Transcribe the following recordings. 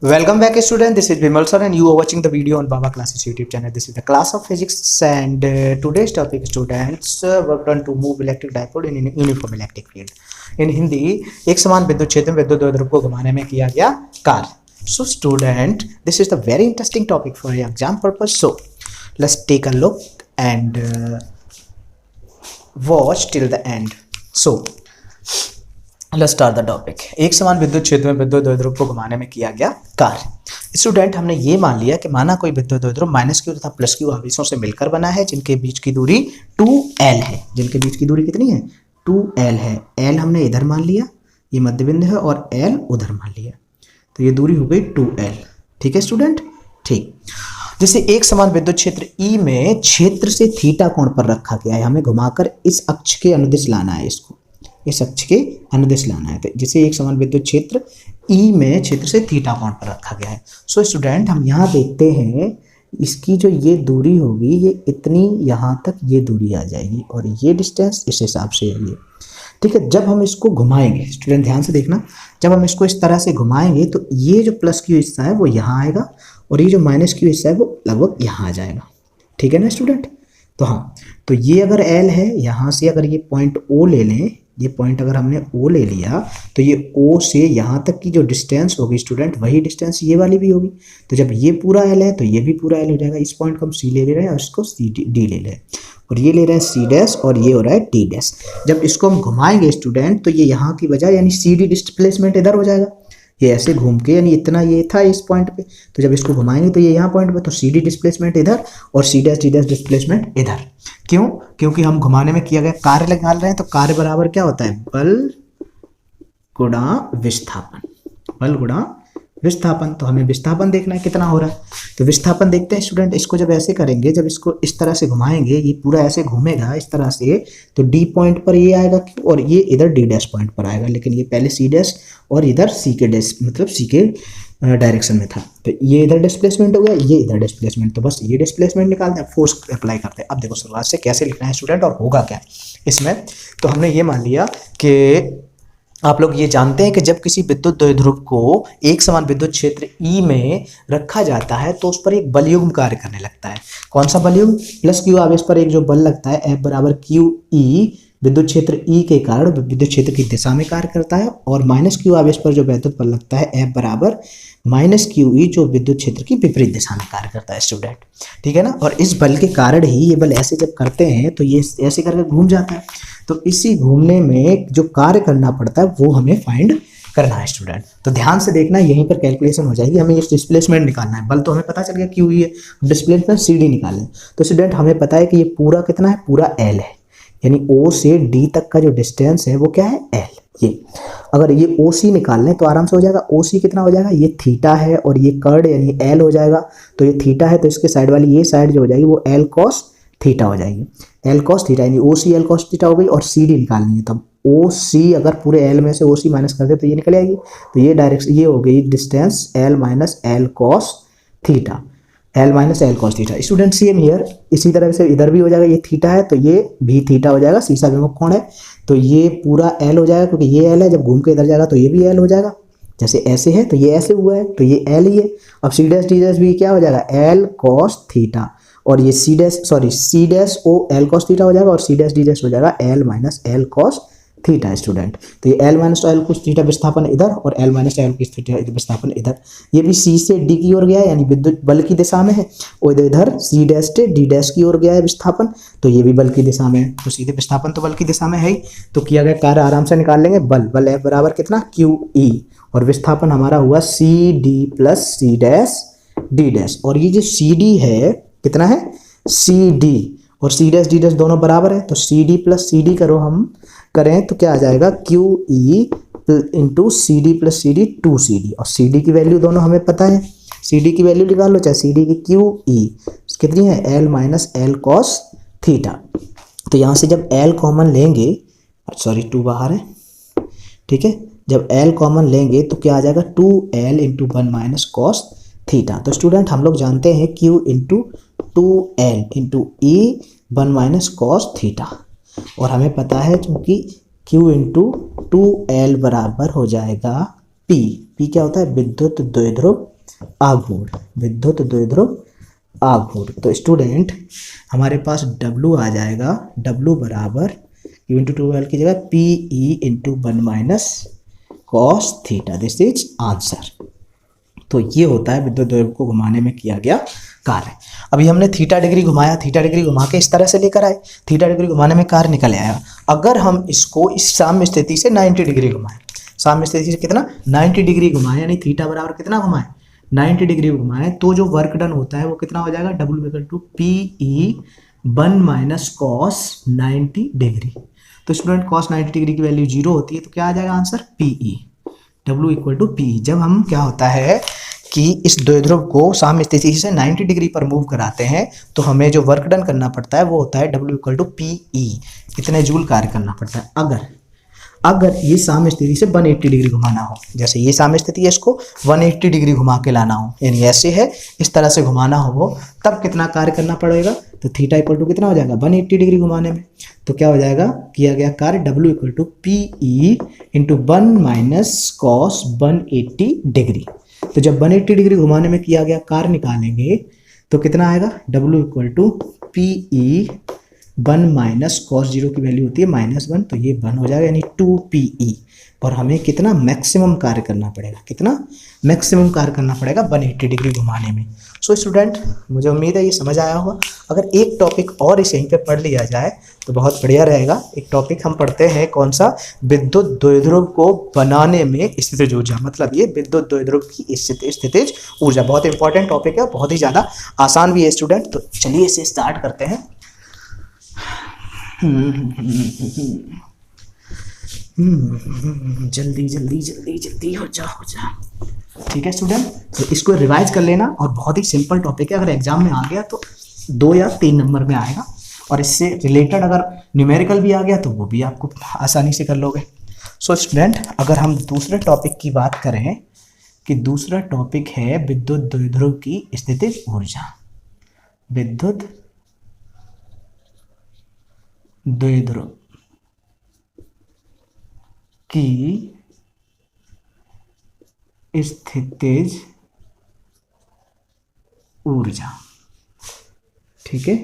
Welcome back student, this is Vimal sir and you are watching the video on Baba Classes YouTube channel. This is the class of physics and today's topic students worked on to move electric dipole in uniform electric field. In Hindi एक समान विद्युत क्षेत्र में विद्युत द्विध्रुव को घुमाने में किया गया कार्य. So student, this is the very interesting topic for your exam purpose. So let's take a look and watch till the end. So let's start the topic. एक समान विद्युत क्षेत्र में विद्युत द्विध्रुव को घुमाने में किया गया कार्य. स्टूडेंट, हमने ये मान लिया कि माना कोई विद्युत द्विध्रुव माइनस क्यू तथा प्लस क्यू आवेशों से मिलकर बना है जिनके बीच की दूरी 2l है. जिनके बीच की दूरी कितनी है? 2l है. l हमने इधर मान लिया, ये मध्य बिंदु है, और l उधर मान लिया, तो ये दूरी हो गई 2l. ठीक है स्टूडेंट. ठीक. जैसे एक समान विद्युत क्षेत्र E में क्षेत्र से थीटा कोण पर रखा गया है, हमें घुमाकर इस अक्ष के अनुदिश लाना है, इसको इस अक्ष के अनुदिश लाना है. तो जैसे एक समान विद्युत क्षेत्र E में क्षेत्र से थीटा कोण पर रखा गया है. सो स्टूडेंट, हम यहाँ देखते हैं इसकी जो ये दूरी होगी, ये इतनी यहाँ तक ये दूरी आ जाएगी और ये डिस्टेंस इस हिसाब से है ये. ठीक है. जब हम इसको घुमाएंगे, स्टूडेंट ध्यान से देखना, जब हम इसको इस तरह से घुमाएंगे तो ये जो प्लस क्यू हिस्सा है वो यहाँ आएगा और ये जो माइनस क्यू हिस्सा है वो लगभग यहाँ आ जाएगा. ठीक है ना स्टूडेंट. तो हाँ, तो ये अगर L है, यहाँ से अगर ये पॉइंट O ले लें, ये पॉइंट अगर हमने O ले लिया तो ये O से यहाँ तक की जो डिस्टेंस होगी स्टूडेंट, वही डिस्टेंस ये वाली भी होगी. तो जब ये पूरा L है तो ये भी पूरा L हो जाएगा. इस पॉइंट को हम C ले रहे हैं और इसको D ले रहे हैं, और ये ले रहे हैं C डैश और ये हो रहा है D डैश. जब इसको हम घुमाएंगे स्टूडेंट तो ये यहाँ की बजाय यानी CD डिस्प्लेसमेंट इधर हो जाएगा. ये ऐसे घूम के, यानी इतना ये था इस पॉइंट पे, तो जब इसको घुमाएंगे तो ये यहाँ पॉइंट पे, तो CD डिस्प्लेसमेंट इधर और C dash D dash displacement इधर. क्यों? क्योंकि हम घुमाने में किया गया कार्य निकाल रहे हैं. तो कार्य बराबर क्या होता है? बल गुणा विस्थापन. बल गुणा विस्थापन. तो हमें विस्थापन देखना है कितना हो रहा है. तो विस्थापन देखते हैं स्टूडेंट. इसको जब ऐसे करेंगे, जब इसको इस तरह से घुमाएंगे, ये पूरा ऐसे घूमेगा इस तरह से, तो D पॉइंट पर ये आएगा और ये इधर D डैश पॉइंट पर आएगा, लेकिन ये पहले C डैश और इधर C के डैश, मतलब C के डायरेक्शन में था. तो ये इधर डिस्प्लेसमेंट हो गया, ये इधर डिस्प्लेसमेंट. तो बस ये डिस्प्लेसमेंट निकालते हैं, फोर्स अप्लाई करते हैं. अब देखो शुरुआत से कैसे लिखना है स्टूडेंट और होगा क्या इसमें. तो हमने ये मान लिया कि आप लोग ये जानते हैं कि जब किसी विद्युत द्विध्रुव को एक समान विद्युत क्षेत्र E में रखा जाता है तो उस पर एक बलयुग्म कार्य करने लगता है. कौन सा बलयुग्म? प्लस क्यू आवेश पर एक जो बल लगता है F बराबर क्यू ई, विद्युत क्षेत्र E के कारण विद्युत क्षेत्र की दिशा में कार्य करता है, और माइनस क्यू आवेश पर जो वैद्युत बल लगता है F बराबर माइनस क्यू ई, जो विद्युत क्षेत्र की विपरीत दिशा में कार्य करता है स्टूडेंट. ठीक है ना. और इस बल के कारण ही ये बल ऐसे जब करते हैं तो ये ऐसे करके घूम जाता है. तो इसी घूमने में जो कार्य करना पड़ता है वो हमें फाइंड करना है स्टूडेंट. तो ध्यान से देखना, यहीं पर कैलकुलेशन हो जाएगी. हमें इस डिस्प्लेसमेंट निकालना है. बल तो हमें पता चल गया क्यू ई है, डिस्प्लेसमेंट CD निकालना है. तो स्टूडेंट हमें पता है कि ये पूरा कितना है? पूरा L है, यानी O से D तक का जो डिस्टेंस है वो क्या है? L. ये अगर ये OC निकाल लें तो आराम से हो जाएगा. OC कितना हो जाएगा? ये थीटा है और ये कर्ड यानी L हो जाएगा. तो ये थीटा है तो इसके साइड वाली ये साइड जो हो जाएगी वो L cos थीटा हो जाएगी. L cos थीटा यानी OC L cos थीटा हो गई. और CD निकालनी है, तब OC अगर पूरे L में से OC माइनस कर दे तो ये निकल आएगी. तो ये डायरेक्शन ये हो गई distance L minus L cos theta. L minus L cos theta. Student same here, इसी तरह से इधर भी हो जाएगा. ये थीटा है तो ये भी थीटा हो जाएगा. सीसा विमुख कोण है तो ये पूरा L हो जाएगा, क्योंकि ये L है. जब घूम के इधर जाएगा तो ये भी L हो जाएगा. जैसे ऐसे है तो ये ऐसे हुआ है तो ये L ही है. अब C डैश D डैश भी क्या हो जाएगा? L cos theta. और ये C dash O L cos theta हो जाएगा और C डैश D डैश हो जाएगा L minus L cos theta student. तो ये L minus L cos theta विस्थापन इधर और L minus L cos theta विस्थापन इधर. ये भी C से D की ओर गया है, यानी विद्युत बल की दिशा में है, और इधर C डैश से D डैश की ओर गया है विस्थापन, तो ये भी बल की दिशा में है. तो सीधे विस्थापन तो बल की दिशा में है ही. तो किया गया कार्य आराम से निकाल लेंगे. बल F बराबर कितना? QE, और विस्थापन हमारा हुआ CD plus C dash D dash. और ये जो CD है कितना है? CD, और C डैश D डैश दोनों बराबर है, तो CD प्लस CD करो हम करें तो क्या आ जाएगा? QE into CD plus CD 2CD. और CD की वैल्यू दोनों हमें पता है, CD की वैल्यू निकाल लो, चाहे CD की QE कितनी है? L minus L cos theta. तो यहाँ से जब L कॉमन लेंगे, सॉरी 2 बाहर है, ठीक है, जब L कॉमन लेंगे तो क्या आ जाएगा? 2L into 1 minus cos theta. तो स्टूडेंट हम लोग जानते हैं Q into 2L into E 1 minus cos theta, और हमें पता है क्योंकि Q इंटू 2L बराबर हो जाएगा पी क्या होता है? विद्युत द्विध्रुव आघूर्ण, विद्युत द्विध्रुव आघूर्ण। तो स्टूडेंट हमारे पास W आ जाएगा, W बराबर Q इंटू 2L की जगह PE into 1 minus cos theta. This is answer. तो ये होता है विद्युत द्विध्रुव को घुमाने में किया गया कार्य। अभी हमने थीटा डिग्री घुमाया, थीटा डिग्री घुमा के इस तरह से लेकर आए, थीटा डिग्री घुमाने में कार्य निकल आया। अगर हम इसको इस साम्य स्थिति से 90 डिग्री घुमाएं, साम्य स्थिति से कितना 90 डिग्री घुमाएं, यानी थीटा बराबर कितना घुमाएं 90 डिग्री घुमाएं, तो जो वर्क डन होता है वो कितना हो जाएगा? W equal to PE 1 minus cos 90 degree. तो स्टूडेंट कॉस 90 डिग्री की वैल्यू 0 होती है, तो क्या आ जाएगा answer? PE। W equal to PE। जब हम क्या होता है कि इस द्विध्रुव को साम्य स्थिति से 90 डिग्री पर मूव कराते हैं, तो हमें जो वर्क डन करना पड़ता है वो होता है W इक्वल टू PE, कितने जूल कार्य करना पड़ता है। अगर ये साम्य स्थिति से 180 डिग्री घुमाना हो, जैसे ये साम्य स्थिति है, इसको 180 डिग्री घुमा के लाना हो, यानी ऐसे है, इस तरह से घुमाना हो, तब कितना कार्य करना पड़ेगा? तो थीटा इक्वल टू कितना हो जाएगा? 180 डिग्री घुमाने में। तो क्या हो जाएगा? किया गया कार्य W equal to PE into 1 minus cos 180 degree. तो जब 180 डिग्री घुमाने में किया गया कार्य निकालेंगे तो कितना आएगा? W equal to PE 1 minus cos 0 की वैल्यू होती है -1, तो ये 1 हो जाएगा, यानी 2PE। और हमें कितना मैक्सिमम कार्य करना पड़ेगा? कितना मैक्सिमम कार्य करना पड़ेगा 180 डिग्री घुमाने में। सो स्टूडेंट मुझे उम्मीद है ये समझ आया होगा। अगर एक टॉपिक और इस यहीं पे पढ़ लिया जाए तो बहुत बढ़िया रहेगा। एक टॉपिक हम पढ़ते हैं, कौन सा? विद्युत द्विध्रुव को बनाने में स्थितिज ऊर्जा, मतलब ये विद्युत द्विध्रुव की स्थितिज ऊर्जा बहुत इंपॉर्टेंट टॉपिक है, बहुत ही ज़्यादा आसान भी है स्टूडेंट। तो चलिए इसे स्टार्ट करते हैं। जल्दी जल्दी जल्दी जल्दी हो जा। ठीक है स्टूडेंट, तो इसको रिवाइज कर लेना, और बहुत ही सिंपल टॉपिक है। अगर एग्जाम में आ गया तो 2 या 3 नंबर में आएगा, और इससे रिलेटेड अगर न्यूमेरिकल भी आ गया तो वो भी आपको आसानी से कर लोगे। सो स्टूडेंट अगर हम दूसरे टॉपिक की बात करें, कि दूसरा टॉपिक है विद्युत द्विध्रुव की स्थितिज ऊर्जा। विद्युत द्विध्रुव की स्थितिज ऊर्जा। ठीक है,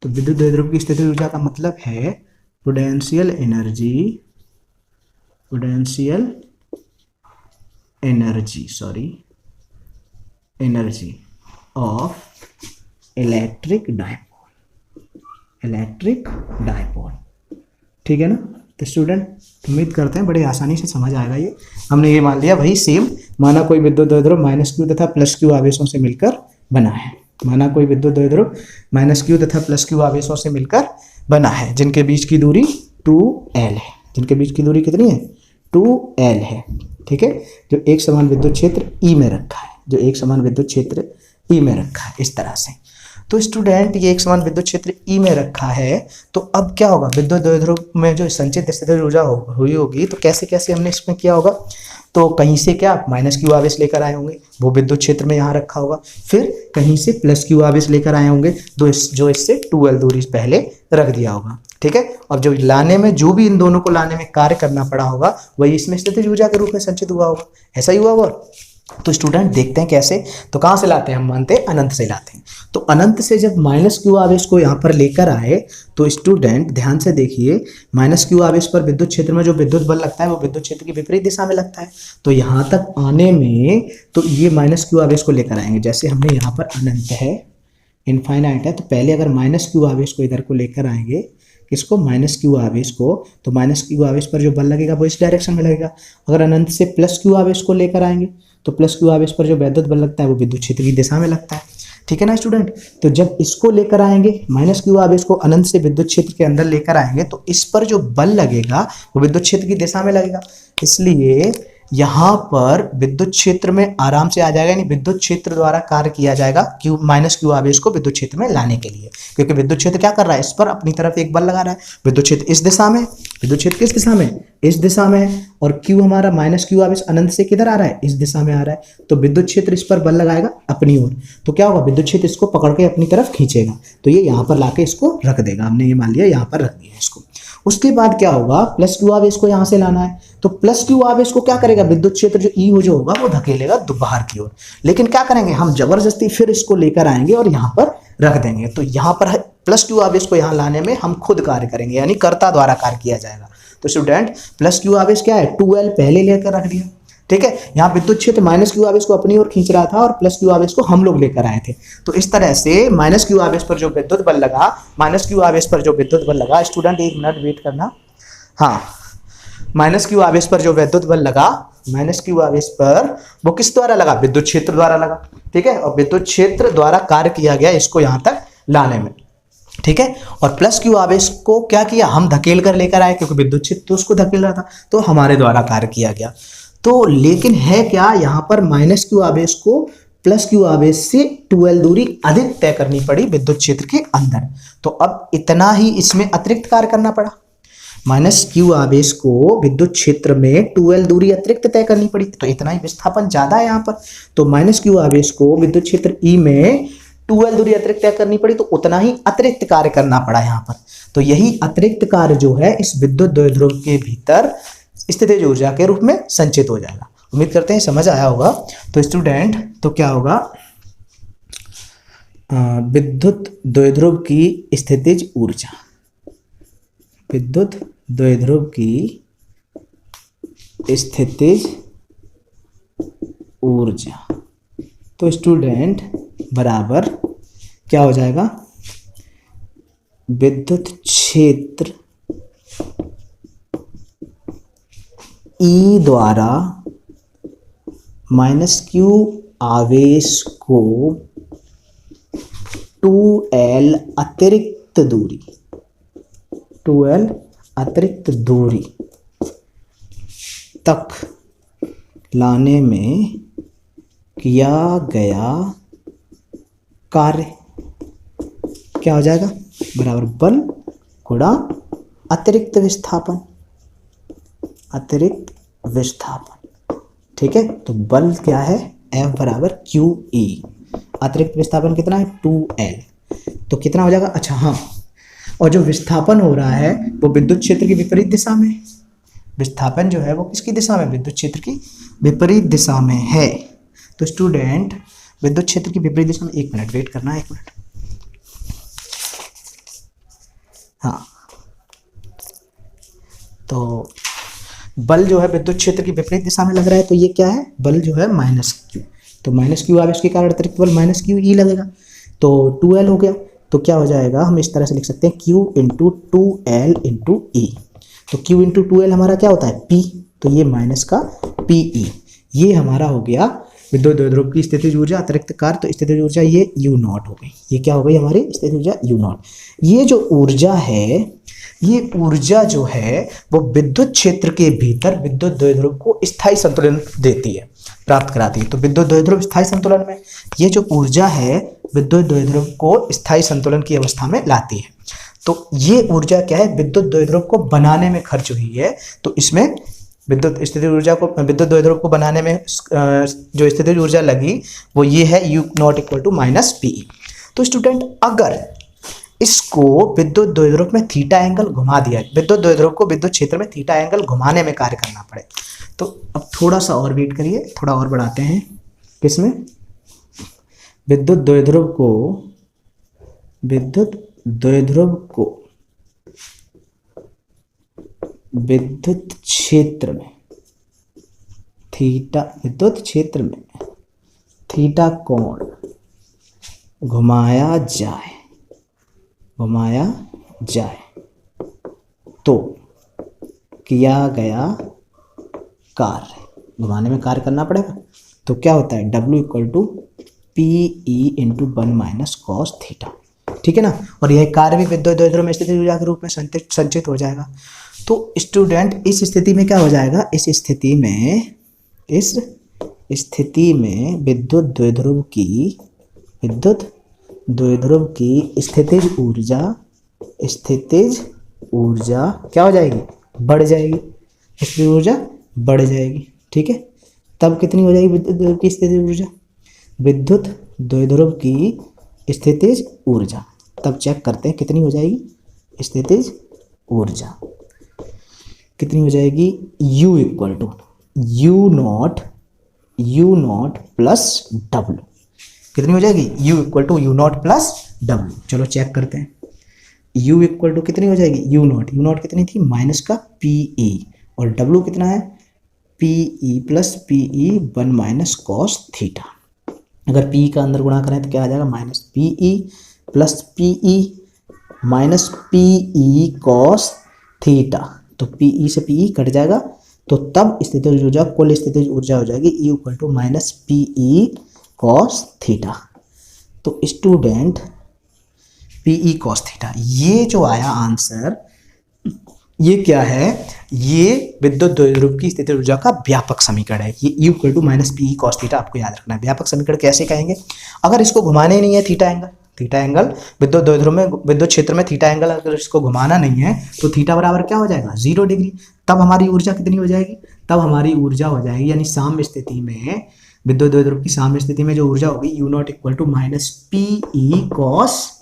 तो विद्युत द्विध्रुव की स्थितिज ऊर्जा का मतलब है potential energy of electric dipole. ठीक है ना। तो स्टूडेंट उम्मीद करते हैं बड़े आसानी से समझ आएगा ये। हमने ये मान लिया भाई सेम, माना कोई विद्युत द्विध्रुव -q तथा +q आवेशों से मिलकर बना है। माना कोई विद्युत द्विध्रुव -q तथा +q आवेशों से मिलकर बना है, जिनके बीच की दूरी 2L है। जिनके बीच की दूरी कितनी है? 2L है। ठीक है, जो एक समान विद्युत क्षेत्र E में रखा है, जो एक समान विद्युत क्षेत्र E में रखा है, इस तरह से। तो स्टूडेंट ये एक समान विद्युत क्षेत्र E में रखा है, तो अब क्या होगा? विद्युत द्विध्रुव में जो संचित स्थितिज ऊर्जा हुई होगी, तो कैसे कैसे हमने इसमें किया होगा? तो कहीं से क्या -q आवेश लेकर आए होंगे, वो विद्युत क्षेत्र में यहाँ रखा होगा। फिर कहीं से +q आवेश लेकर आए होंगे, जो इससे 2L दूरी पहले रख दिया होगा। ठीक है, अब जो लाने में, जो भी इन दोनों को लाने में कार्य करना पड़ा होगा, वही इसमें स्थितिज ऊर्जा के रूप में संचित हुआ होगा। ऐसा ही हुआ होगा। तो स्टूडेंट देखते हैं कैसे। तो कहाँ से लाते हैं? हम मानते हैं अनंत से लाते हैं। तो अनंत से जब -q आवेश को यहाँ पर लेकर आए, तो स्टूडेंट ध्यान से देखिए, -q आवेश पर विद्युत क्षेत्र में जो विद्युत बल लगता है वो विद्युत क्षेत्र की विपरीत दिशा में लगता है। तो यहाँ तक आने में तो ये -q आवेश को लेकर आएंगे। जैसे हमने यहाँ पर अनंत है, इनफाइनाइट है, तो पहले अगर -q आवेश को इधर को लेकर आएंगे, किसको? -q आवेश को, तो -q आवेश पर जो बल लगेगा वो इस डायरेक्शन में लगेगा। अगर अनंत से +q आवेश को लेकर आएंगे, तो +q आवेश पर जो वैद्युत बल लगता है वो विद्युत क्षेत्र की दिशा में लगता है। ठीक है ना स्टूडेंट। तो जब इसको लेकर आएंगे, -q आवेश को अनंत से विद्युत क्षेत्र के अंदर लेकर आएंगे, तो इस पर जो बल लगेगा वो विद्युत क्षेत्र की दिशा में लगेगा। इसलिए यहाँ पर विद्युत क्षेत्र में आराम से आ जाएगा, यानी विद्युत क्षेत्र द्वारा कार्य किया जाएगा -q आवेश को विद्युत क्षेत्र में लाने के लिए, क्योंकि विद्युत क्षेत्र क्या कर रहा है? इस पर अपनी तरफ एक बल लगा रहा है। विद्युत क्षेत्र इस दिशा में, विद्युत क्षेत्र किस दिशा में? इस दिशा में है। और q हमारा -q आवेश अनंत से किधर आ रहा है? इस दिशा में आ रहा है। तो विद्युत क्षेत्र इस पर बल लगाएगा अपनी ओर, तो क्या होगा? विद्युत क्षेत्र इसको पकड़ के अपनी तरफ खींचेगा, तो ये यहाँ पर लाके इसको रख देगा। हमने ये मान लिया यहाँ पर रख दिया इसको। उसके बाद क्या होगा, प्लस क्यू आवेश को यहाँ से लाना है, तो प्लस क्यू आवेश को क्या करेगा, विद्युत क्षेत्र जो ई हो जो होगा वो धकेलेगा बाहर की ओर। लेकिन क्या करेंगे, हम जबरदस्ती फिर इसको लेकर आएंगे और यहाँ पर रख देंगे। तो यहाँ पर प्लस क्यू आवेश को यहाँ लाने में हम खुद कार्य करेंगे, यानी कर्ता द्वारा कार्य किया जाएगा। तो स्टूडेंट प्लस क्यू आवेश क्या है, 2L पहले लेकर रख दिया, ठीक है। यहाँ विद्युत क्षेत्र माइनस क्यू आवेश को अपनी ओर खींच रहा था और प्लस क्यू आवेश को हम लोग लेकर आए थे। तो इस तरह से माइनस क्यू आवेश पर जो विद्युत बल लगा, माइनस क्यू आवेश पर जो विद्युत बल लगा, स्टूडेंट एक मिनट वेट करना, हाँ, माइनस क्यू आवेश पर जो विद्युत बल लगा, माइनस क्यू आवेश पर वो किस द्वारा लगा, विद्युत क्षेत्र द्वारा लगा, ठीक है। और विद्युत क्षेत्र द्वारा कार्य किया गया इसको यहाँ तक लाने में, ठीक है। और प्लस क्यू आवेश को क्या किया, हम धकेल कर लेकर आए, क्योंकि विद्युत क्षेत्र तो उसको धकेल रहा था, तो हमारे द्वारा कार्य किया गया। तो लेकिन है क्या, यहाँ पर माइनस क्यू आवेश को प्लस क्यू आवेश से 2L दूरी अधिक तय करनी पड़ी विद्युत क्षेत्र के अंदर। तो अब इतना ही इसमें अतिरिक्त कार्य करना पड़ा, माइनस क्यू आवेश को विद्युत क्षेत्र में 2L दूरी अतिरिक्त तय करनी पड़ी, तो इतना ही विस्थापन ज्यादा है यहाँ पर। तो माइनस क्यू आवेश को विद्युत क्षेत्र ई में 2L दूरी अतिरिक्त तय करनी पड़ी, तो उतना ही अतिरिक्त कार्य करना पड़ा यहाँ पर। तो यही अतिरिक्त कार्य जो है इस विद्युत द्विध्रुव के भीतर स्थितिज ऊर्जा के रूप में संचित हो जाएगा। उम्मीद करते हैं समझ आया होगा। तो स्टूडेंट तो क्या होगा, विद्युत द्विध्रुव की स्थितिज ऊर्जा, विद्युत द्विध्रुव की स्थितिज ऊर्जा, तो स्टूडेंट बराबर क्या हो जाएगा, विद्युत क्षेत्र ई द्वारा माइनस क्यू आवेश को 2L अतिरिक्त दूरी, 2L अतिरिक्त दूरी तक लाने में किया गया कार्य क्या हो जाएगा, बराबर बल गुणा अतिरिक्त विस्थापन, अतिरिक्त विस्थापन, ठीक है। तो बल क्या है, F बराबर QE, अतिरिक्त विस्थापन कितना है 2L, तो कितना हो जाएगा, अच्छा हाँ, और जो विस्थापन हो रहा है वो विद्युत क्षेत्र की विपरीत दिशा में, विस्थापन जो है वो किसकी दिशा में, विद्युत क्षेत्र की विपरीत दिशा में है। तो स्टूडेंट विद्युत क्षेत्र की विपरीत दिशा में, एक मिनट वेट करना, एक मिनट, हाँ, तो बल जो है विद्युत क्षेत्र की विपरीत दिशा में लग रहा है, तो ये क्या है, बल जो है माइनस क्यू, तो माइनस क्यू आवेश के कारण अतिरिक्त बल माइनस क्यू ई लगेगा, तो 2L हो गया। तो क्या हो जाएगा, हम इस तरह से लिख सकते हैं Q इंटू 2L इंटू ई। तो Q इंटू 2L हमारा क्या होता है P, तो ये माइनस का PE, ये हमारा हो गया विद्युत द्विध्रुव की स्थितिज ऊर्जा अतिरिक्त कार्य। तो स्थितिज ऊर्जा ये U0 हो गई, ये क्या हो गई हमारी स्थितिज ऊर्जा U0। ये जो ऊर्जा है, ये ऊर्जा जो है वो विद्युत क्षेत्र के भीतर विद्युत द्विध्रुव को स्थायी संतुलन देती है, प्राप्त कराती है। तो विद्युत द्विध्रुव स्थायी संतुलन में ये जो ऊर्जा है विद्युत द्विध्रुव को स्थायी संतुलन की अवस्था में लाती है। तो ये ऊर्जा क्या है, विद्युत द्विध्रुव को बनाने में खर्च हुई है। तो इसमें विद्युत स्थितिज ऊर्जा को, विद्युत द्विध्रुव को बनाने में जो स्थितिज ऊर्जा लगी वो ये है U0 equal to minus PE। तो स्टूडेंट अगर इसको विद्युत द्विध्रुव में थीटा एंगल घुमा दिया, विद्युत द्विध्रुव को विद्युत क्षेत्र में थीटा एंगल घुमाने में कार्य करना पड़े, तो अब थोड़ा सा और वेट करिए, थोड़ा और बढ़ाते हैं, किसमें, विद्युत द्विध्रुव को, विद्युत द्विध्रुव को विद्युत क्षेत्र में थीटा, विद्युत क्षेत्र में थीटा कोण घुमाया जाए, घुमाया जाए तो किया गया कार्य, घुमाने में कार्य करना पड़ेगा, तो क्या होता है W equal to PE into 1 minus cos theta, ठीक है ना। और यह कार्य भी विद्युत द्विध्रुव में स्थितिज ऊर्जा के रूप में संचित हो जाएगा। तो स्टूडेंट इस स्थिति में क्या हो जाएगा, इस स्थिति में विद्युत द्विध्रुव की स्थितिज ऊर्जा क्या हो जाएगी, बढ़ जाएगी, स्थितिज ऊर्जा बढ़ जाएगी, ठीक है। तब कितनी हो जाएगी विद्युत द्विध्रुव की स्थितिज ऊर्जा, विद्युत द्विध्रुव की स्थितिज ऊर्जा, तब चेक करते हैं कितनी हो जाएगी स्थितिज ऊर्जा। कितनी हो जाएगी, u equal to u nought plus W. कितनी हो जाएगी, u equal to u nought plus W. चलो चेक करते हैं, u इक्वल टू कितनी हो जाएगी, यू नॉट कितनी थी, माइनस का pe, और w कितना है, pe plus pe 1 minus cos theta. अगर p का अंदर गुणा करें तो क्या आ जाएगा, minus pe plus pe minus pe cos theta. तो pe से pe कट जाएगा, तो तब स्थितिज ऊर्जा, कुल स्थितिज ऊर्जा हो जाएगी E equal to minus pe cos theta. तो स्टूडेंट pe कॉस थीटा, ये जो आया आंसर, ये क्या है, ये विद्युत द्विध्रुव की स्थितिज ऊर्जा का व्यापक समीकरण है। ये E equal to minus pe cos theta आपको याद रखना है। व्यापक समीकरण कैसे कहेंगे, अगर इसको घुमाने ही नहीं है थीटा एंगल विद्युत द्विध्रुव में, विद्युत क्षेत्र में थीटा एंगल अगर इसको घुमाना नहीं है तो थीटा बराबर क्या हो जाएगा, 0 डिग्री। तब हमारी ऊर्जा कितनी हो जाएगी, तब हमारी ऊर्जा हो जाएगी, यानी साम्य स्थिति में, विद्युत द्विध्रुव की साम्य स्थिति में जो ऊर्जा होगी u nought equal to minus pe cos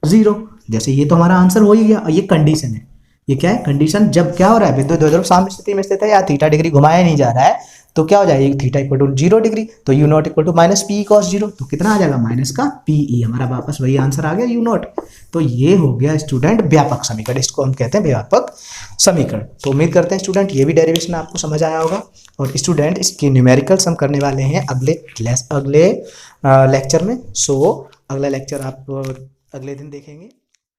0। जैसे ये तो हमारा आंसर हो ही गया। ये कंडीशन है, ये क्या है, कंडीशन जब क्या हो रहा है, विद्युत द्विध्रुव साम्य स्थिति में स्थित है या थीटा डिग्री घुमाया नहीं जा रहा है, तो क्या हो जाएगा, थीटा इक्वल टू 0 डिग्री, तो u nought equal to minus P cos 0, तो कितना आ जाएगा, माइनस का पीई। हमारा वापस वही आंसर आ गया, यू नॉट। तो ये हो गया स्टूडेंट व्यापक समीकरण, इसको हम कहते हैं व्यापक समीकरण। तो उम्मीद करते हैं स्टूडेंट ये भी डेरिवेशन आपको समझ आया होगा। और स्टूडेंट इसकी न्यूमेरिकल्स हम करने वाले हैं अगले लेक्चर में। सो अगला लेक्चर आप अगले दिन देखेंगे।